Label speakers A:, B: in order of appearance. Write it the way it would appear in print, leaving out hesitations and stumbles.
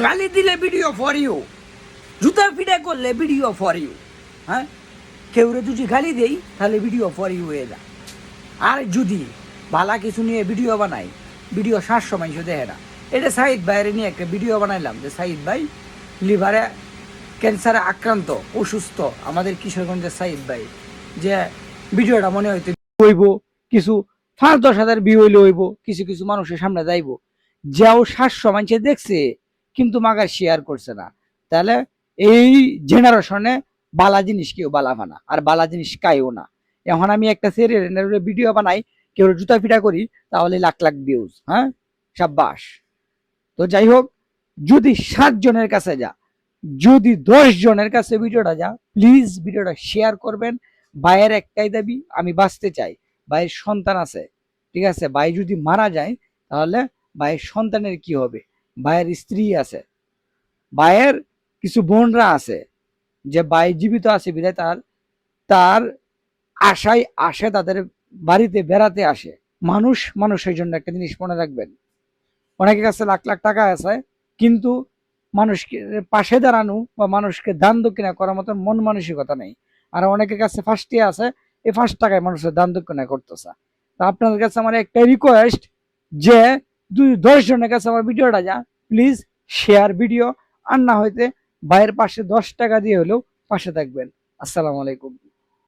A: গালি দিলে video for you, জুতা পিটা করলে ভিডিও ফর ইউ। হ্যাঁ, কেউ যদি গালি দেই তাহলে ভিডিও ফর ইউ হয়ে যায়। আর যদি ভালা কিছু নিয়ে ভিডিও বানাই, ভিডিও 700 মানুষ দেখে না। এটা সাইদ ভাইয়ের নিয়ে একটা ভিডিও বানাইলাম যে সাইদ ভাই লিভারে ক্যান্সারে আক্রান্ত, অসুস্থ, আমাদের কিশোরগঞ্জের সাইদ ভাই। যে ভিডিওটা মনে হইতে হইব কিছু 5-10 হাজার ভিউ হইলে হইব, কিছু কিছু মানুষের সামনে যাইব, যাও 700 মানুষে দেখছে কিন্তু মাগার শেয়ার করছে না। তাহলে এই জেনারেশনে বালা জিনিস কেউ বালাবা না, আর বালা জিনিস কাইও না। এখন আমি একটা সিরিয়ালের ভিডিও বানাই, কেউ জুতা পিটা করি, তাহলে লাখ লাখ ভিউজ। হ্যাঁ, সাব্বাস। তো যাই হোক, যদি 7 জনের কাছে যা, যদি 10 জনের কাছে ভিডিওটা যা, প্লিজ ভিডিওটা শেয়ার করবেন। ভাইয়ের একটাই দাবি, আমি বাঁচতে চাই। ভাইয়ের সন্তান আছে, ঠিক আছে, ভাই যদি মারা যায় তাহলে ভাইয়ের সন্তানের কি হবে? ভাইয়ের স্ত্রী আছে, ভাইয়ের কিছু বোনরা আছে, যে ভাই জীবিত আছে বিধায় তার তার আশায় আসে, তাদের বাড়িতে বেড়াতে আসে। মানুষ মানুষের জন্য একটা জিনিস মনে রাখবেন, অনেকের কাছে লাখ লাখ টাকা আছে, কিন্তু মানুষকে পাশে দাঁড়ানো বা মানুষকে দান দক্ষিণা করার মতন মন মানসিকতা নেই। আর অনেকের কাছে 5টি আছে, এই 5 টাকায় মানুষের দান দক্ষিণা করতেছে। তা আপনাদের কাছে আমার একটা রিকোয়েস্ট, যে 10 জনের কাছে আমার ভিডিওটা যা, প্লিজ শেয়ার ভিডিও। আর না হইতে ভাইয়ের পাশে 10 টাকা দিয়ে হলেও পাশে থাকবেন। আসসালামু আলাইকুম।